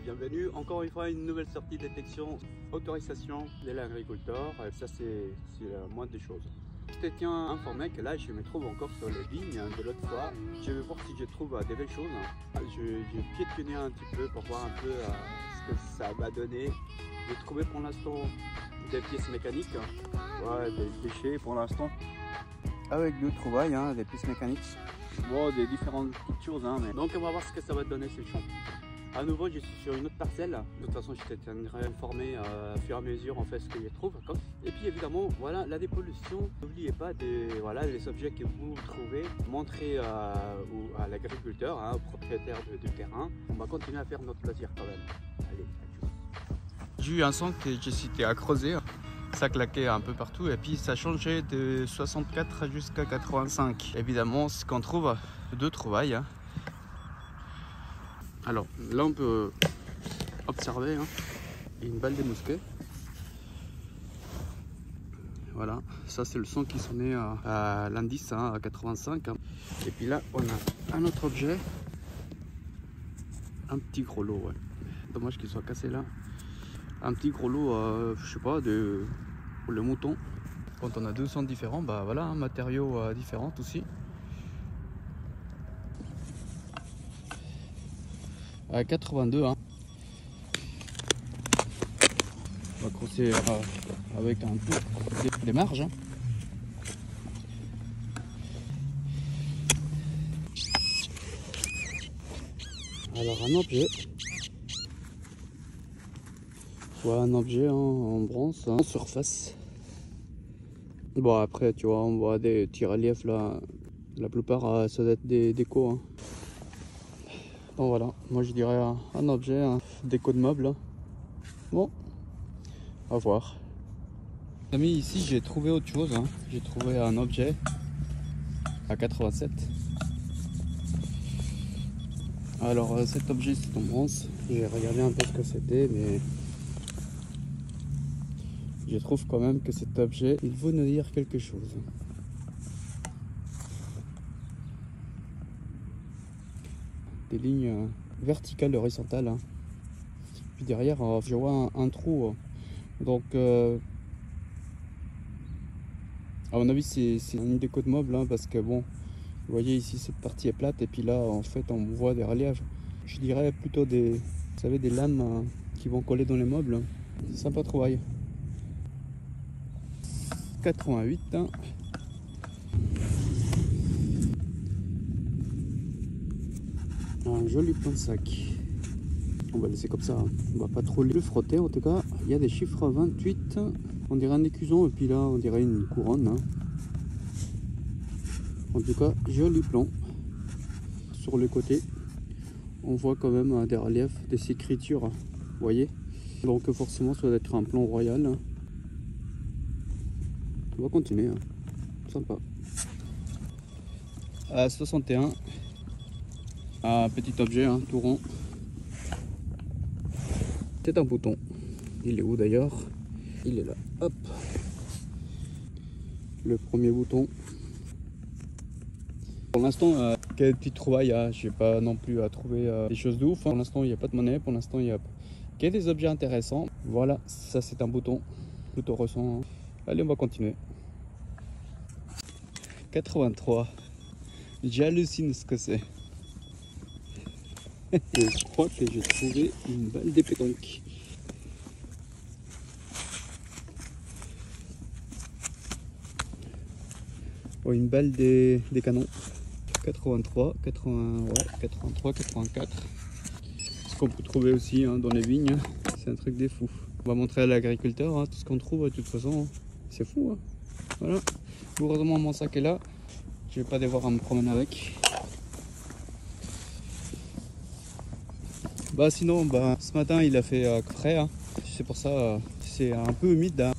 Bienvenue encore une fois à une nouvelle sortie de détection autorisation de l'agriculteur. Ça c'est la moindre des choses. Je te tiens informé que là je me trouve encore sur les vignes de l'autre fois. Je vais voir si je trouve des belles choses. J'ai piétiné un petit peu pour voir un peu ce que ça va donner. J'ai trouvé pour l'instant des pièces mécaniques, des déchets pour l'instant. Avec deux trouvailles, des pièces mécaniques. Bon, des différentes petites choses. Mais... Donc on va voir ce que ça va donner ce champ. À nouveau, je suis sur une autre parcelle. De toute façon, je t'ai informé au fur et à mesure en fait ce que je trouve. Et puis évidemment, voilà la dépollution. N'oubliez pas les objets que vous trouvez, montrez à l'agriculteur, au propriétaire du terrain. On va continuer à faire notre plaisir quand même. Allez, j'ai eu un son que j'hésitais à creuser. Ça claquait un peu partout et puis ça changeait de 64 jusqu'à 85. Évidemment, ce qu'on trouve, deux trouvailles. Alors là on peut observer une balle de mousquet. Voilà, ça c'est le son qui sonnait à l'indice à 85. Et puis là on a un autre objet, un petit gros lot. Dommage qu'il soit cassé là. Un petit gros lot, je sais pas, pour le mouton. Quand on a deux sons différents, bah voilà, un matériau différent aussi. À 82. On va creuser avec un peu des marges. Alors un objet. Voilà un objet en bronze, en surface. Bon après tu vois on voit des petits reliefs là. La plupart ça doit être des décos. Bon voilà, moi je dirais un objet, déco de meubles. Bon, à voir. Amis, ici j'ai trouvé autre chose. J'ai trouvé un objet à 87. Alors cet objet c'est en bronze. J'ai regardé un peu ce que c'était, mais je trouve quand même que cet objet, il veut nous dire quelque chose. Des lignes verticales, horizontales. Puis derrière, je vois un trou. Donc, à mon avis, c'est une déco de meuble, parce que bon, vous voyez ici, cette partie est plate, et puis là, en fait, on voit des reliefs. Je dirais plutôt vous savez, des lames qui vont coller dans les meubles. Sympa trouvaille. 88. Un joli plan de sac. On va laisser comme ça. On va pas trop le frotter. En tout cas, il y a des chiffres 28. On dirait un écusson et puis là, on dirait une couronne. En tout cas, joli plan. Sur le côté, on voit quand même des reliefs, des écritures. Vous voyez? Donc forcément, ça doit être un plan royal. On va continuer. Sympa. À 61. Un petit objet, tout rond. C'est un bouton. Il est où d'ailleurs? Il est là. Hop. Le premier bouton. Pour l'instant, quelle petite trouvaille. Je n'ai pas non plus à trouver des choses de ouf. Pour l'instant, il n'y a pas de monnaie. Pour l'instant, il y a que des objets intéressants. Voilà, ça c'est un bouton. Plutôt ressent. Allez, on va continuer. 83. J'hallucine ce que c'est. Et je crois que j'ai trouvé une balle de pétanque. Oh, une balle des canons. 83, 84. Ce qu'on peut trouver aussi dans les vignes. C'est un truc des fous. On va montrer à l'agriculteur tout ce qu'on trouve. De toute façon, c'est fou. Voilà. Heureusement, mon sac est là. Je vais pas devoir me promener avec. Sinon, ce matin il a fait frais, c'est pour ça c'est un peu humide.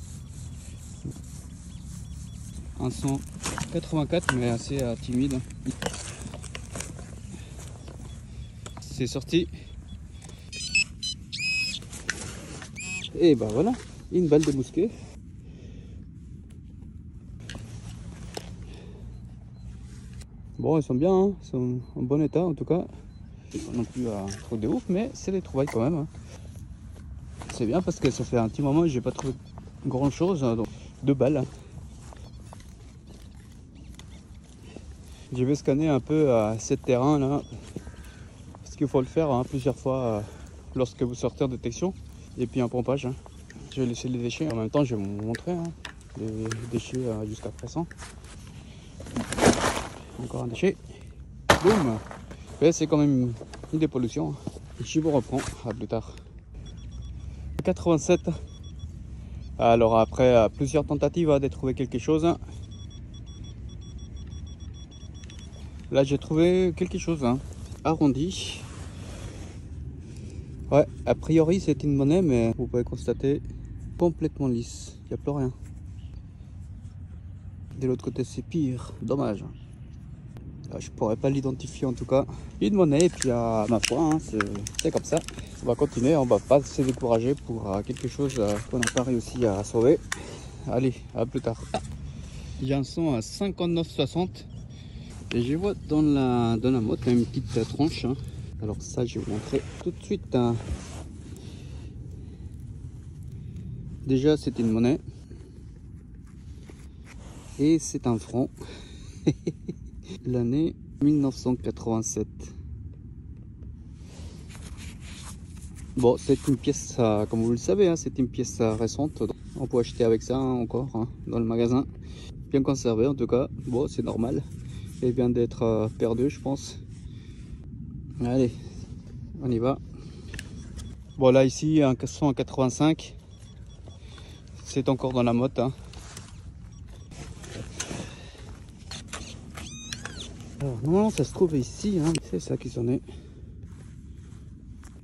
Un 184 mais assez timide. C'est sorti. Et voilà, une balle de mousquet. Bon, ils sont bien, ils sont en bon état en tout cas. c'est pas non plus trop de ouf, mais c'est des trouvailles quand même. Hein. C'est bien parce que ça fait un petit moment que j'ai pas trouvé grand chose, hein, donc 2 balles. Hein. Je vais scanner un peu ce terrain là, parce qu'il faut le faire hein, plusieurs fois lorsque vous sortez en détection, et puis un pompage. Hein. Je vais laisser les déchets, en même temps je vais vous montrer hein, les déchets jusqu'à présent. Encore un déchet, boum. Et c'est quand même une dépollution. Je vous reprends, à plus tard. 87. Alors après plusieurs tentatives de trouver quelque chose, là j'ai trouvé quelque chose hein, arrondi. Ouais, a priori c'est une monnaie, mais vous pouvez constater complètement lisse, il n'y a plus rien. De l'autre côté c'est pire, dommage. Je pourrais pas l'identifier en tout cas. Une monnaie, et puis à ma foi, hein, c'est comme ça. On va continuer, on va pas se décourager pour quelque chose qu'on n'a pas réussi à sauver. Allez, à plus tard. Il y a un son à 59,60 et je vois dans la motte une petite tranche. Hein. Alors ça, je vais vous montrer tout de suite. Hein. Déjà, c'est une monnaie et c'est un franc. L'année 1987. Bon, c'est une pièce, comme vous le savez, hein, c'est une pièce récente. On peut acheter avec ça hein, encore hein, dans le magasin. Bien conservé en tout cas. Bon, c'est normal. Elle vient d'être perdue, je pense. Allez, on y va. Bon, là, ici, un 185. C'est encore dans la motte. Hein. Alors, normalement, ça se trouve ici. Hein. C'est ça qui s'en est.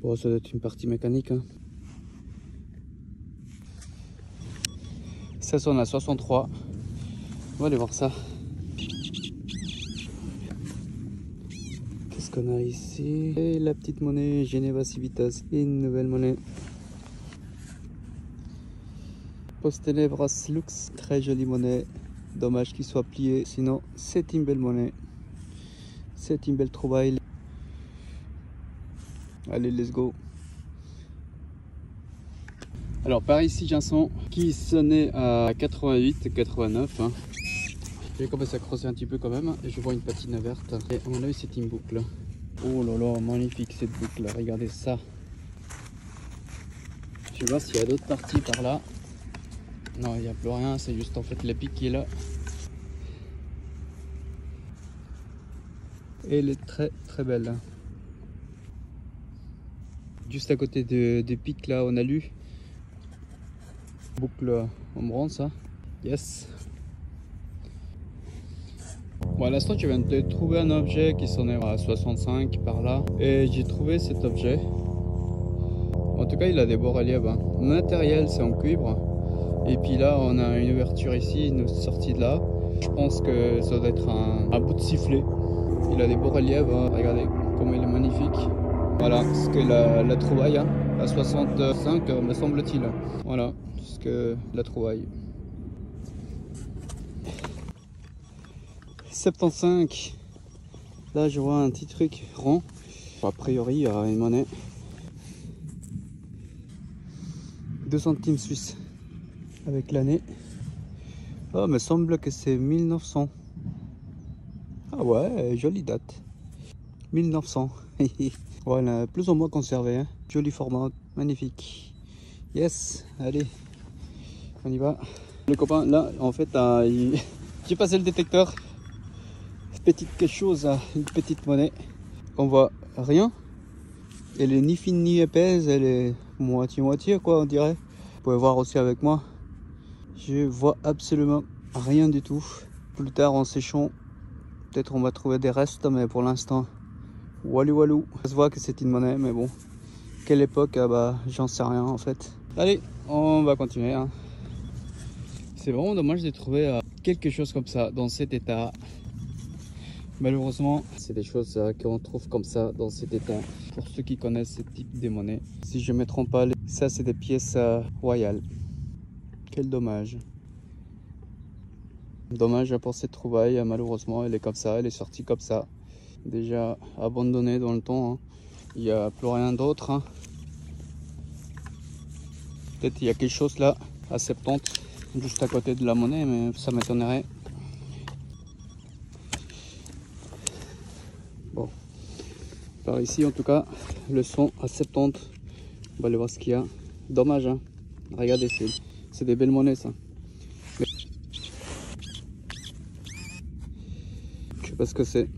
Bon, ça doit être une partie mécanique. Hein. Ça sonne à 63. On va aller voir ça. Qu'est-ce qu'on a ici? Et la petite monnaie Geneva Civitas. Et une nouvelle monnaie. Postelevras Lux. Très jolie monnaie. Dommage qu'il soit plié. Sinon, c'est une belle monnaie. C'est une belle trouvaille. Allez, let's go. Alors par ici j'ai un son qui sonnait à 88, 89. Hein. J'ai commencé à creuser un petit peu quand même et je vois une patine verte. Et à mon avis c'est une boucle. Oh là là, magnifique cette boucle, regardez ça. Je vais voir s'il y a d'autres parties par là. Non, il n'y a plus rien, c'est juste en fait la pique qui est là. Et elle est très très belle. Juste à côté des pics là on a lu. Boucle en bronze, hein. Yes. Bon, à l'instant, je viens de trouver un objet qui s'en est à 65 par là. Et j'ai trouvé cet objet. En tout cas, il a des beaux reliefs. Hein. Le matériel, c'est en cuivre. Et puis là, on a une ouverture ici, une sortie de là. Je pense que ça doit être un bout de sifflet. Il a des beaux reliefs. Hein. Regardez comment il est magnifique. Voilà ce que la trouvaille. Hein. À 65, me semble-t-il. Voilà ce que la trouvaille. 75. Là, je vois un petit truc rond. A priori, il y a une monnaie. 2 centimes suisses avec l'année. Oh, me semble que c'est 1900. Ah ouais, jolie date. 1900. Voilà, plus ou moins conservé. Hein. Joli format, magnifique. Yes, allez, on y va. Les copains, là, en fait, j'ai passé le détecteur. Petite quelque chose, une petite monnaie. On voit rien. Elle est ni fine ni épaisse, elle est moitié-moitié, quoi, on dirait. Vous pouvez voir aussi avec moi. Je vois absolument rien du tout. Plus tard, en séchant, peut-être on va trouver des restes, mais pour l'instant, walou walou. Ça se voit que c'est une monnaie, mais bon. Quelle époque, bah, j'en sais rien en fait. Allez, on va continuer. Hein. C'est vraiment dommage de trouver quelque chose comme ça dans cet état. Malheureusement, c'est des choses qu'on trouve comme ça dans cet état. Pour ceux qui connaissent ce type de monnaie, si je ne me trompe pas, ça c'est des pièces royales. Quel dommage. Dommage pour cette trouvaille, malheureusement elle est comme ça, elle est sortie comme ça. Déjà abandonnée dans le temps. Hein. Il n'y a plus rien d'autre. Hein. Peut-être il y a quelque chose là à 70, juste à côté de la monnaie, mais ça m'étonnerait. Bon, par ici en tout cas, le son à 70. On va aller voir ce qu'il y a. Dommage, hein. Regardez, c'est des belles monnaies ça. Mais... je sais pas ce que c'est,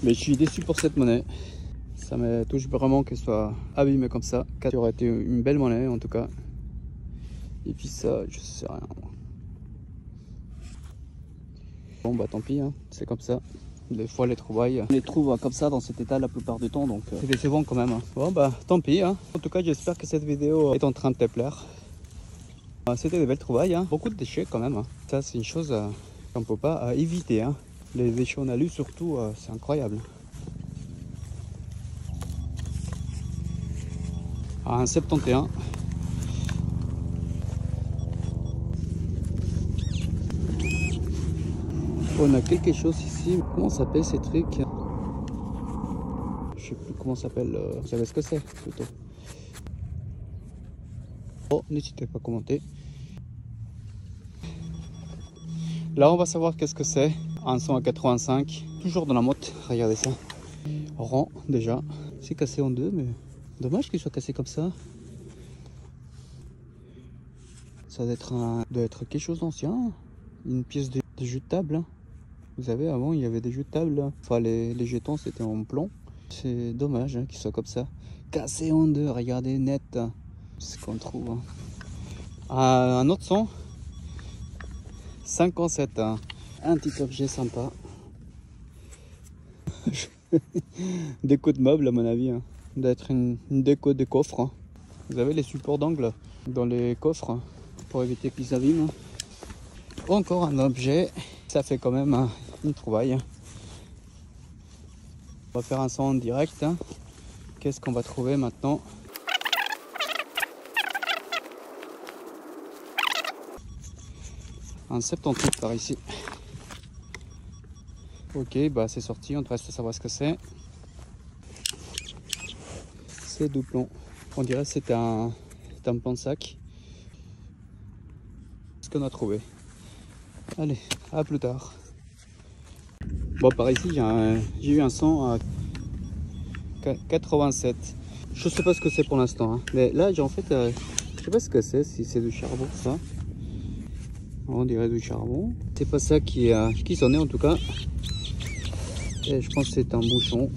mais je suis déçu pour cette monnaie. Ça me touche vraiment qu'elle soit abîmée comme ça. Ça aurait été une belle monnaie en tout cas. Et puis ça, je sais rien. Bon bah tant pis, hein. C'est comme ça. Des fois les trouvailles, on les trouve comme ça dans cet état la plupart du temps, donc c'est décevant quand même. Hein. Bon bah tant pis. Hein. En tout cas j'espère que cette vidéo est en train de te plaire. C'était des belles trouvailles, hein. Beaucoup de déchets quand même. Hein. Ça c'est une chose qu'on ne peut pas éviter. Hein. Les déchets en alu surtout, c'est incroyable. Un 71. On a quelque chose ici. Comment ça s'appelle ces trucs? Je sais plus comment ça s'appelle. Vous savez ce que c'est plutôt. Oh, n'hésitez pas à commenter. Là, on va savoir qu'est-ce que c'est. Un son à 85. Toujours dans la motte. Regardez ça. Rond déjà. C'est cassé en deux, mais dommage qu'il soit cassé comme ça. Ça doit être quelque chose d'ancien. Une pièce de jeu de table. Hein. Vous savez, avant il y avait des jeux de table. Hein. Enfin, les jetons c'était en plomb. C'est dommage hein, qu'il soit comme ça. Cassé en deux, regardez, net. C'est ce qu'on trouve. Hein. Un autre son. 57. Hein. Un petit objet sympa. Déco de meubles à mon avis. Hein. D'être une déco de coffre. Hein. Vous avez les supports d'angle dans les coffres hein, pour éviter qu'ils s'abîment. Encore un objet. Ça fait quand même une trouvaille. On va faire un son en direct. Hein. Qu'est-ce qu'on va trouver maintenant? Un 78 par ici. Ok, bah c'est sorti, on te reste à savoir ce que c'est. C'est doublon. On dirait que c'est un plan de sac. Ce qu'on a trouvé. Allez, à plus tard. Bon, par ici, j'ai eu un son à 87. Je sais pas ce que c'est pour l'instant. Hein. Mais là, j'ai en fait, je sais pas ce que c'est, si c'est du charbon, ça. On dirait du charbon. C'est pas ça qui sonnait en tout cas. Et je pense que c'est un bouchon.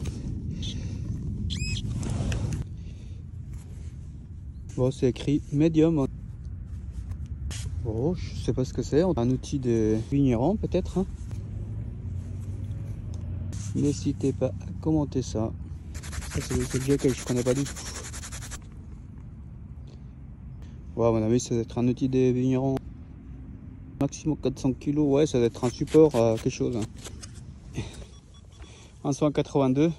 Bon, c'est écrit médium. Bon, je sais pas ce que c'est. Un outil de vigneron peut-être. Hein. N'hésitez pas à commenter ça. Ça c'est des objets que je connais pas du tout. Ouais, à mon avis, ça doit être un outil de vigneron. Maximum 400 kg. Ouais, ça doit être un support, quelque chose. Hein. Un 182.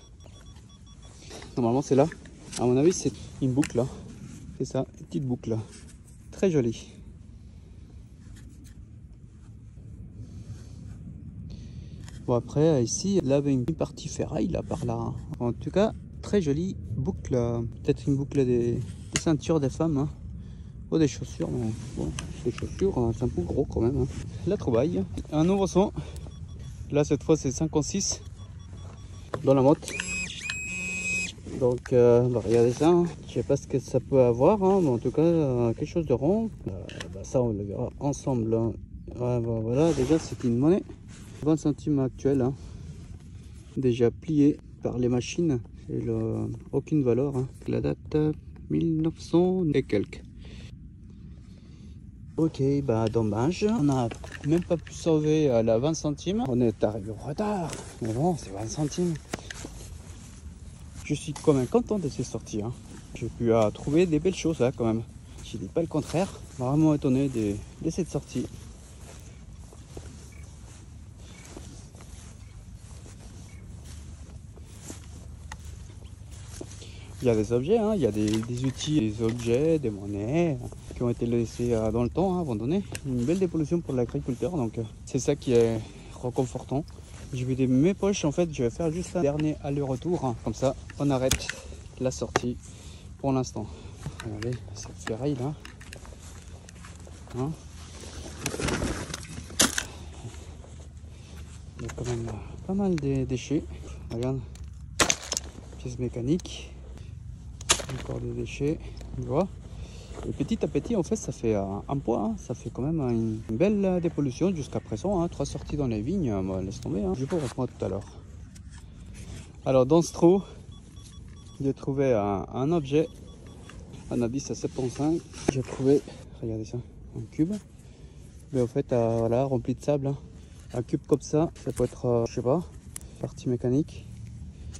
Normalement, c'est là. À mon avis, c'est une boucle là. C'est ça, une petite boucle là. Très jolie. Bon après ici, là avait une partie ferraille là par là. En tout cas, très jolie boucle. Peut-être une boucle des ceintures des femmes. Hein. Oh des chaussures, mais bon, des chaussures, c'est un peu gros quand même. Hein. La trouvaille. Un nouveau son. Là cette fois c'est 56 dans la motte. Donc bah, regardez ça. Hein. Je sais pas ce que ça peut avoir, hein, mais en tout cas quelque chose de rond. Bah, ça on le verra ensemble. Hein. Ouais, bah, voilà, déjà c'est une monnaie. 20 centimes actuel, hein. Déjà plié par les machines et aucune valeur. Hein. La date 1900 et quelques. Ok, bah dommage. On n'a même pas pu sauver la 20 centimes. On est arrivé en retard. Mais bon, c'est 20 centimes. Je suis quand même content de ces sorties. Hein. J'ai pu trouver des belles choses là quand même. Je dis pas le contraire. Vraiment étonné de cette sortie. Il y a des objets, hein. Il y a des outils, des objets, des monnaies qui ont été laissés dans le temps, hein, abandonnés. Une belle dépollution pour l'agriculteur, donc c'est ça qui est réconfortant. Je vais mes poches, en fait, je vais faire juste un dernier aller-retour, hein. Comme ça on arrête. la sortie pour l'instant. Regardez cette ferraille là. Hein, il y a quand même pas mal de déchets. Regarde, pièces mécaniques, encore des déchets, tu vois. Et petit à petit, en fait, ça fait un poids, hein. Ça fait quand même une belle dépollution jusqu'à présent. Hein. 3 sorties dans les vignes, bon, laisse tomber. Hein. Je peux reprendre tout à l'heure. Alors, dans ce trou, j'ai trouvé un objet, un indice à 75. J'ai trouvé, regardez ça, un cube. Mais en fait, voilà, rempli de sable. Hein. Un cube comme ça, ça peut être, je sais pas, partie mécanique.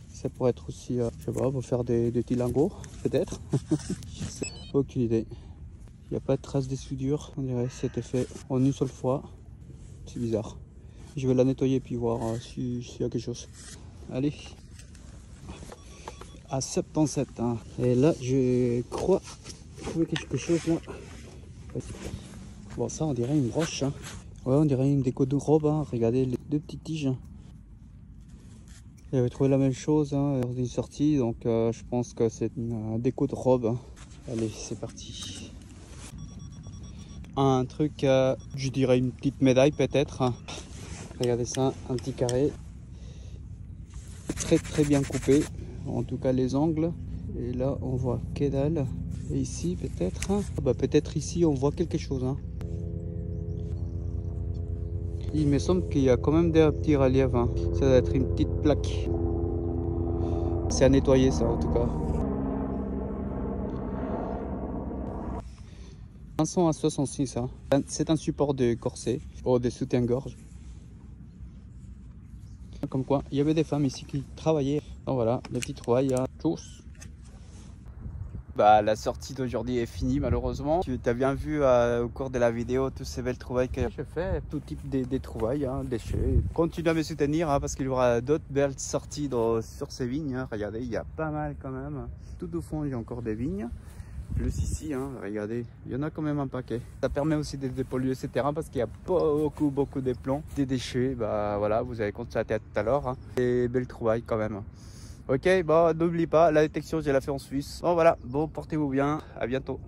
Ça pourrait être aussi, je sais pas, pour faire des petits lingots, peut-être. Aucune idée. Il n'y a pas de trace des soudures. On dirait que c'était fait en une seule fois. C'est bizarre. Je vais la nettoyer puis voir s'il y a quelque chose. Allez. À 77. Hein. Et là, je crois trouver quelque chose là. Bon, ça, on dirait une broche. Hein. Ouais, on dirait une déco de robe. Hein. Regardez les 2 petites tiges. J'avais trouvé la même chose hein, dans une sortie. Donc, je pense que c'est une déco de robe. Hein. Allez, c'est parti. Un truc, je dirais une petite médaille peut-être. Regardez ça, un petit carré. Très bien coupé. En tout cas les angles. Et là, on voit que dalle. Et ici peut-être. Peut-être ici, on voit quelque chose. Hein. Il me semble qu'il y a quand même des petits reliefs. Hein. Ça doit être une petite plaque. C'est à nettoyer ça en tout cas. 500 à 66, hein. C'est un support de corset ou de soutien-gorge. Comme quoi, il y avait des femmes ici qui travaillaient. Donc voilà, les petites trouvailles, hein. Tous. La sortie d'aujourd'hui est finie malheureusement. Tu as bien vu au cours de la vidéo toutes ces belles trouvailles que je fais, tout type de trouvailles, hein, déchets. Continuez à me soutenir hein, parce qu'il y aura d'autres belles sorties sur ces vignes. Hein. Regardez, il y a pas mal quand même. Tout au fond, il y a encore des vignes. Plus ici, hein, regardez, il y en a quand même un paquet. Ça permet aussi de dépolluer ces terrains parce qu'il y a beaucoup de plomb, des déchets. Voilà, vous avez constaté tout à l'heure. Hein. Des belles trouvailles quand même. Ok, bon, n'oublie pas, la détection, je l'ai fait en Suisse. Bon, voilà, bon, portez-vous bien, à bientôt.